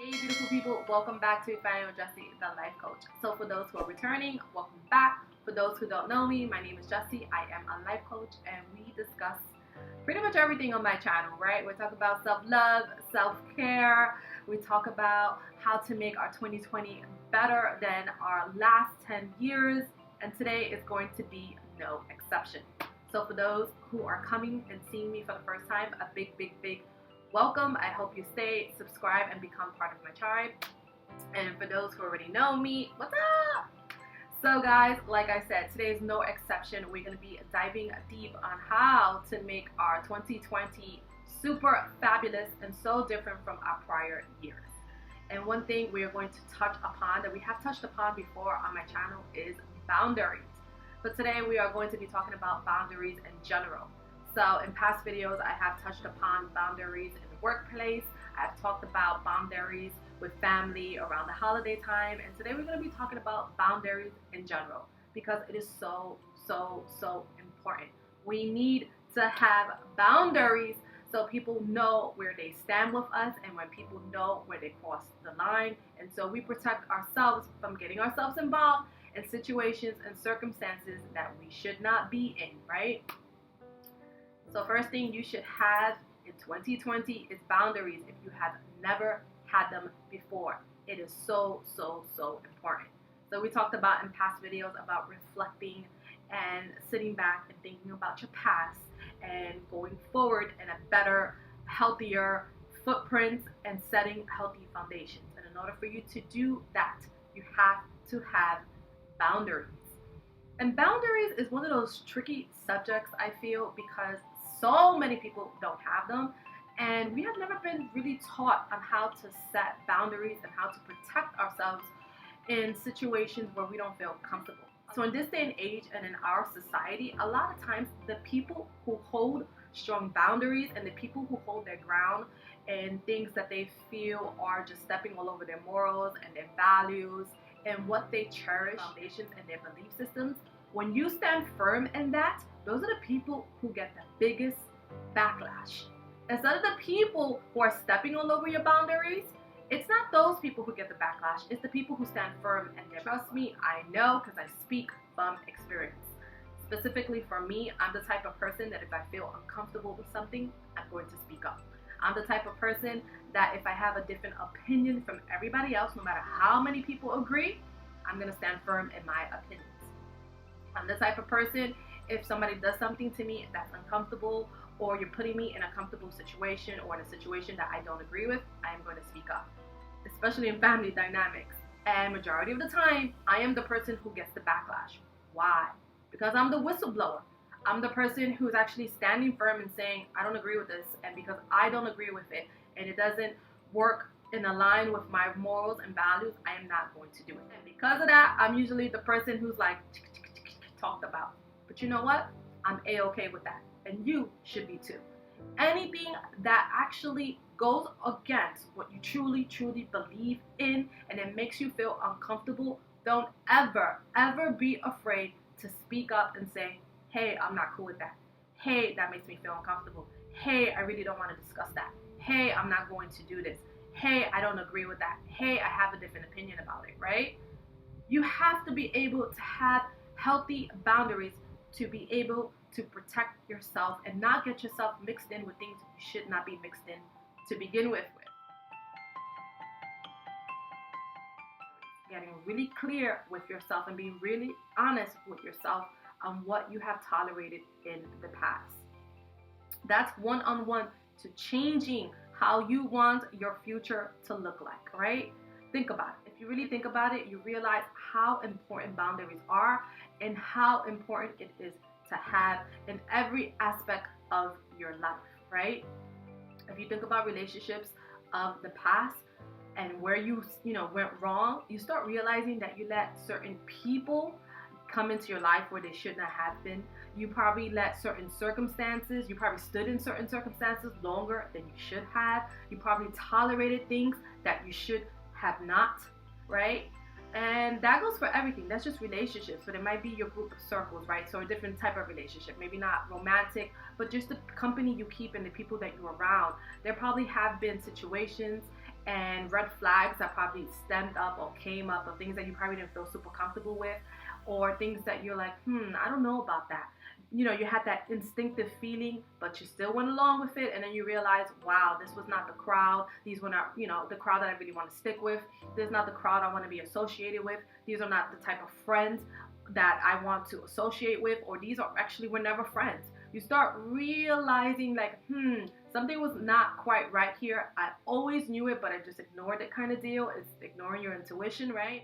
Hey beautiful people, welcome back to Finding with Jessie, the life coach. So for those who are returning, welcome back. For those who don't know me, my name is Jessie. I am a life coach and we discuss pretty much everything on my channel, right? We talk about self-love, self-care. We talk about how to make our 2020 better than our last 10 years. And today is going to be no exception. So for those who are coming and seeing me for the first time, a big welcome. I hope you stay, subscribe, and become part of my tribe. And for those who already know me, what's up? So guys, like I said, today is no exception. We're going to be diving deep on how to make our 2020 super fabulous and so different from our prior years. And one thing we are going to touch upon that we have touched upon before on my channel is boundaries. But today we are going to be talking about boundaries in general. So in past videos, I have touched upon boundaries in the workplace. I've talked about boundaries with family around the holiday time. And today we're going to be talking about boundaries in general because it is so important. We need to have boundaries so people know where they stand with us and when people know where they cross the line. And so we protect ourselves from getting ourselves involved in situations and circumstances that we should not be in, right? So first thing you should have in 2020 is boundaries if you have never had them before. It is so important. So we talked about in past videos about reflecting and sitting back and thinking about your past and going forward in a better, healthier footprint and setting healthy foundations. And in order for you to do that, you have to have boundaries. And boundaries is one of those tricky subjects, I feel, because so many people don't have them, and we have never been really taught on how to set boundaries and how to protect ourselves in situations where we don't feel comfortable. So in this day and age and in our society, a lot of times the people who hold strong boundaries and the people who hold their ground and things that they feel are just stepping all over their morals and their values and what they cherish, foundations and their belief systems, when you stand firm in that, those are the people who get the biggest backlash. Instead of the people who are stepping all over your boundaries, it's not those people who get the backlash, it's the people who stand firm and trust me, I know because I speak from experience. Specifically for me, I'm the type of person that if I feel uncomfortable with something, I'm going to speak up. I'm the type of person that if I have a different opinion from everybody else, no matter how many people agree, I'm going to stand firm in my opinions. I'm the type of person, if somebody does something to me that's uncomfortable or you're putting me in a comfortable situation or in a situation that I don't agree with, I am going to speak up, especially in family dynamics. And majority of the time, I am the person who gets the backlash. Why? Because I'm the whistleblower. I'm the person who's actually standing firm and saying, I don't agree with this, and because I don't agree with it and it doesn't work in line with my morals and values, I am not going to do it. And because of that, I'm usually the person who's like talked about. But you know what? I'm a-okay with that. And you should be too. Anything that actually goes against what you truly believe in and it makes you feel uncomfortable, don't ever be afraid to speak up and say, hey, I'm not cool with that. Hey, that makes me feel uncomfortable. Hey, I really don't want to discuss that. Hey, I'm not going to do this. Hey, I don't agree with that. Hey, I have a different opinion about it, right? You have to be able to have healthy boundaries to be able to protect yourself and not get yourself mixed in with things you should not be mixed in to begin with. Getting really clear with yourself and being really honest with yourself on what you have tolerated in the past. That's one-on-one to changing how you want your future to look like, right? Think about it. If you really think about it, you realize how important boundaries are and how important it is to have in every aspect of your life, right? If you think about relationships of the past and where you went wrong, you start realizing that you let certain people come into your life where they should not have been. You probably let certain circumstances, you probably stood in certain circumstances longer than you should have. You probably tolerated things that you should have not, right? And that goes for everything. That's just relationships, but it might be your group of circles, right? So a different type of relationship, maybe not romantic, but just the company you keep and the people that you're around. There probably have been situations and red flags that probably stemmed up or came up, or things that you probably didn't feel super comfortable with, or things that you're like, I don't know about that. You had that instinctive feeling, but you still went along with it, and then you realize, wow, this was not the crowd. These were not, the crowd that I really want to stick with. This is not the crowd I want to be associated with. These are not the type of friends that I want to associate with, or these are actually were never friends. You start realizing like, something was not quite right here. I always knew it, but I just ignored it kind of deal. It's ignoring your intuition, right?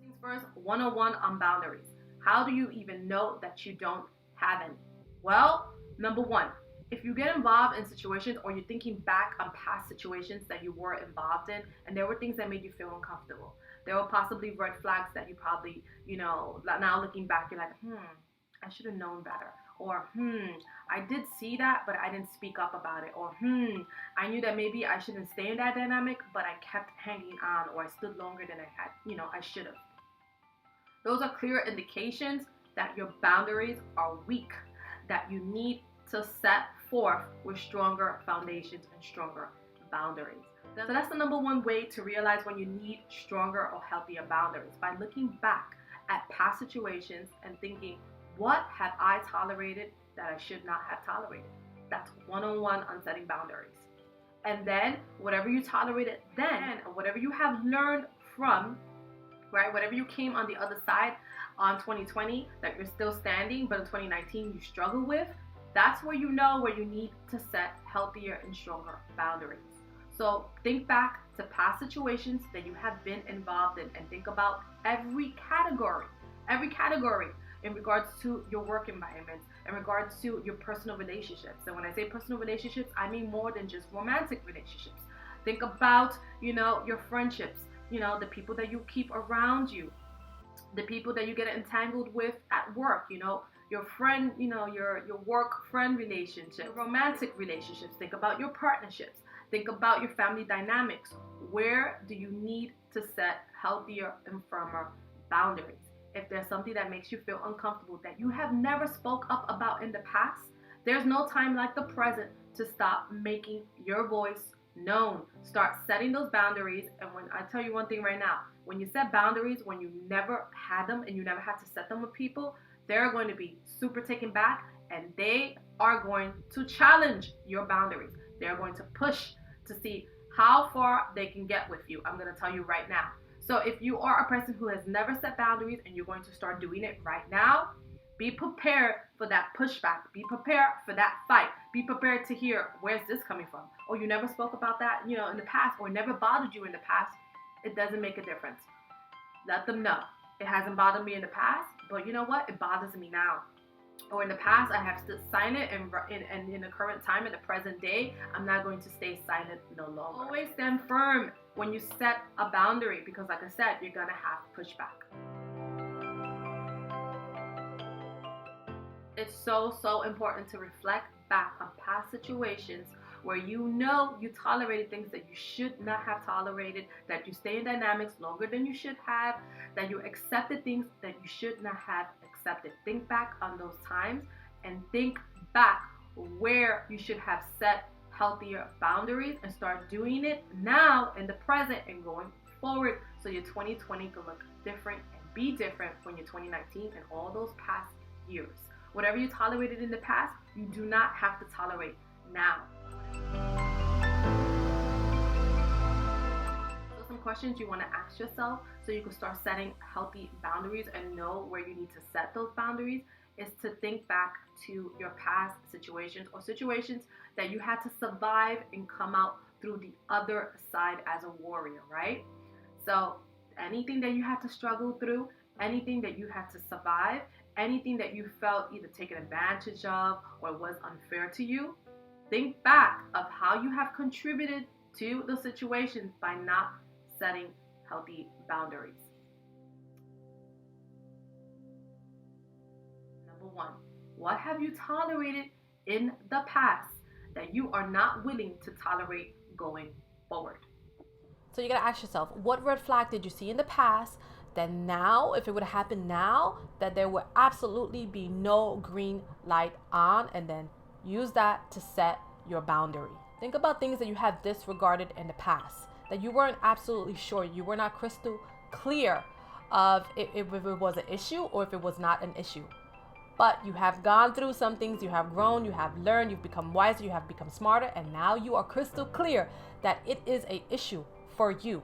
Things first, 101 on boundaries. How do you even know that you don't have any? Well, number one, if you get involved in situations, or you're thinking back on past situations that you were involved in, and there were things that made you feel uncomfortable. There were possibly red flags that you probably, now looking back, you're like, I should have known better. Or, I did see that, but I didn't speak up about it. Or, I knew that maybe I shouldn't stay in that dynamic, but I kept hanging on, or I stood longer than I had, I should have. Those are clear indications that your boundaries are weak, that you need to set forth with stronger foundations and stronger boundaries. So that's the number one way to realize when you need stronger or healthier boundaries, by looking back at past situations and thinking, what have I tolerated that I should not have tolerated? That's 101 on setting boundaries. And then whatever you tolerated then, or whatever you have learned from, right, whatever you came on the other side on 2020 that you're still standing, but in 2019 you struggle with, that's where you know where you need to set healthier and stronger boundaries. So think back to past situations that you have been involved in, and think about every category in regards to your work environments, in regards to your personal relationships. And when I say personal relationships, I mean more than just romantic relationships. Think about, your friendships, the people that you keep around you, the people that you get entangled with at work, your friend, your work friend relationship, romantic relationships. Think about your partnerships. Think about your family dynamics. Where do you need to set healthier and firmer boundaries? If there's something that makes you feel uncomfortable that you have never spoke up about in the past, there's no time like the present to stop making your voice known. Start setting those boundaries. And when I tell you one thing right now, when you set boundaries, when you never had them and you never had to set them with people, they're going to be super taken back, and they are going to challenge your boundaries. They're going to push to see how far they can get with you. I'm going to tell you right now. So if you are a person who has never set boundaries and you're going to start doing it right now, be prepared for that pushback. Be prepared for that fight. Be prepared to hear, where's this coming from? Or you never spoke about that, in the past, or never bothered you in the past. It doesn't make a difference. Let them know. It hasn't bothered me in the past, but you know what? It bothers me now. Or in the past, I have stood silent, and in the current time, in the present day, I'm not going to stay silent no longer. Always stand firm when you set a boundary, because like I said, you're gonna have pushback. It's so important to reflect back on past situations where you tolerated things that you should not have tolerated, that you stay in dynamics longer than you should have, that you accepted things that you should not have accepted. Think back on those times and think back where you should have set healthier boundaries, and start doing it now in the present and going forward, so your 2020 can look different and be different from your 2019 and all those past years. Whatever you tolerated in the past, you do not have to tolerate now. So some questions you want to ask yourself so you can start setting healthy boundaries and know where you need to set those boundaries is to think back to your past situations, or situations that you had to survive and come out through the other side as a warrior, right? So anything that you had to struggle through, anything that you had to survive, anything that you felt either taken advantage of or was unfair to you, think back of how you have contributed to the situations by not setting healthy boundaries. Number one, what have you tolerated in the past that you are not willing to tolerate going forward? So you gotta ask yourself, what red flag did you see in the past that now, if it would have happened now, that there would absolutely be no green light on, and then use that to set your boundary. Think about things that you have disregarded in the past, that you weren't absolutely sure, you were not crystal clear of if it was an issue or if it was not an issue. But you have gone through some things, you have grown, you have learned, you've become wiser, you have become smarter, and now you are crystal clear that it is an issue for you.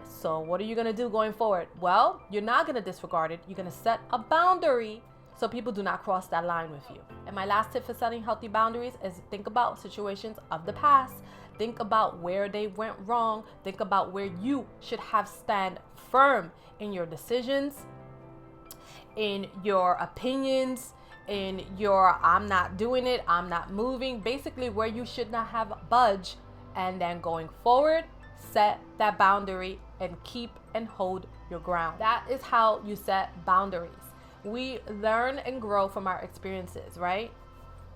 So what are you going to do going forward? Well, you're not going to disregard it. You're going to set a boundary so people do not cross that line with you. And my last tip for setting healthy boundaries is think about situations of the past. Think about where they went wrong. Think about where you should have stand firm in your decisions, in your opinions, in your I'm not doing it, I'm not moving, basically where you should not have budge. And then going forward, set that boundary and keep and hold your ground. That is how you set boundaries. We learn and grow from our experiences, right?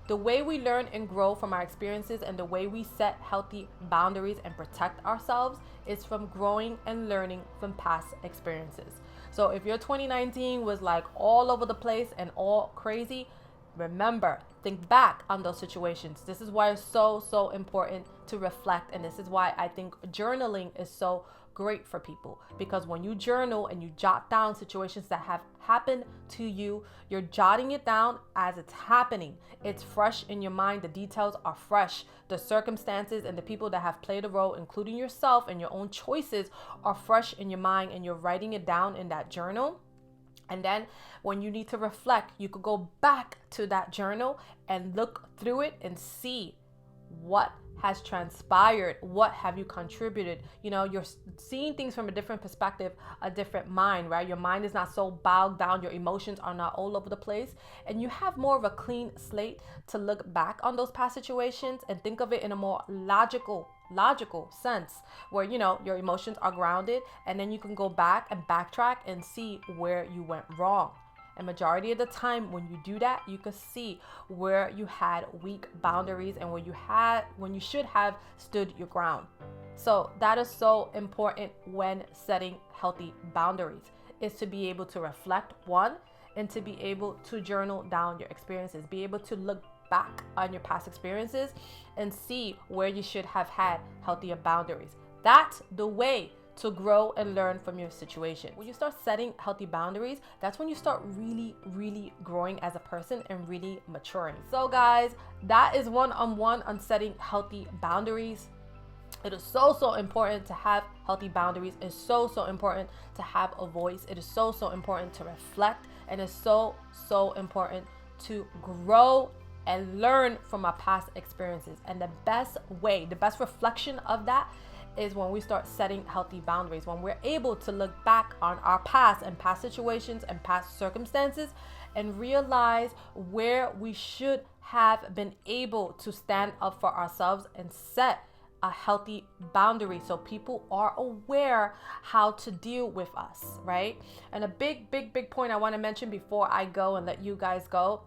The way we learn and grow from our experiences and the way we set healthy boundaries and protect ourselves is from growing and learning from past experiences. So if your 2019 was like all over the place and all crazy, remember, think back on those situations. This is why it's so important to reflect. And this is why I think journaling is so great for people, because when you journal and you jot down situations that have happened to you, you're jotting it down as it's happening. It's fresh in your mind. The details are fresh. The circumstances and the people that have played a role, including yourself and your own choices, are fresh in your mind, and you're writing it down in that journal. And then when you need to reflect, you could go back to that journal and look through it and see what has transpired, what have you contributed. You know, you're seeing things from a different perspective, a different mind, right? Your mind is not so bogged down, your emotions are not all over the place, and you have more of a clean slate to look back on those past situations and think of it in a more logical sense, where, you know, your emotions are grounded, and then you can go back and backtrack and see where you went wrong. And majority of the time when you do that, you can see where you had weak boundaries and when you should have stood your ground. So that is so important when setting healthy boundaries, is to be able to reflect, one, and to be able to journal down your experiences, be able to look back on your past experiences and see where you should have had healthier boundaries. That's the way to grow and learn from your situation. When you start setting healthy boundaries, that's when you start really growing as a person and really maturing. So guys, that is one-on-one on setting healthy boundaries. It is so important to have healthy boundaries. It's so important to have a voice. It is so important to reflect, and it's so important to grow and learn from our past experiences. And the best reflection of that is when we start setting healthy boundaries, when we're able to look back on our past and past situations and past circumstances and realize where we should have been able to stand up for ourselves and set a healthy boundary so people are aware how to deal with us, right? And a big point I want to mention before I go and let you guys go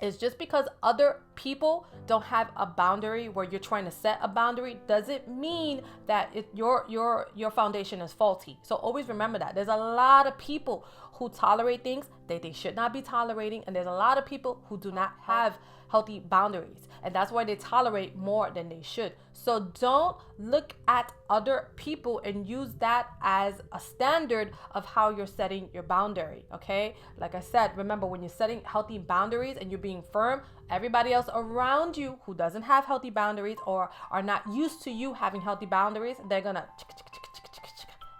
is, just because other people don't have a boundary where you're trying to set a boundary doesn't mean that your foundation is faulty. So always remember that there's a lot of people who tolerate things that they should not be tolerating, and there's a lot of people who do not have healthy boundaries, and that's why they tolerate more than they should. So don't look at other people and use that as a standard of how you're setting your boundary, okay? Like I said, remember, when you're setting healthy boundaries and you're being firm, everybody else around you who doesn't have healthy boundaries or are not used to you having healthy boundaries, they're gonna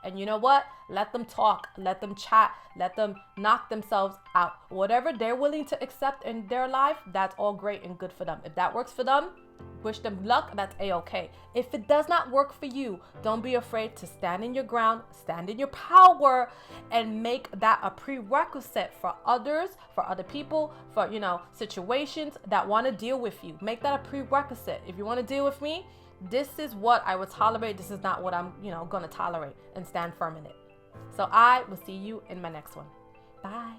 and you know what? Let them talk, let them chat, let them knock themselves out. Whatever they're willing to accept in their life, that's all great and good for them. If that works for them, wish them luck, that's a-okay. If it does not work for you, don't be afraid to stand in your ground, stand in your power, and make that a prerequisite for others, for other people, for, you know, situations that want to deal with you. Make that a prerequisite. If you want to deal with me, this is what I would tolerate. This is not what I'm, going to tolerate, and stand firm in it. So I will see you in my next one. Bye.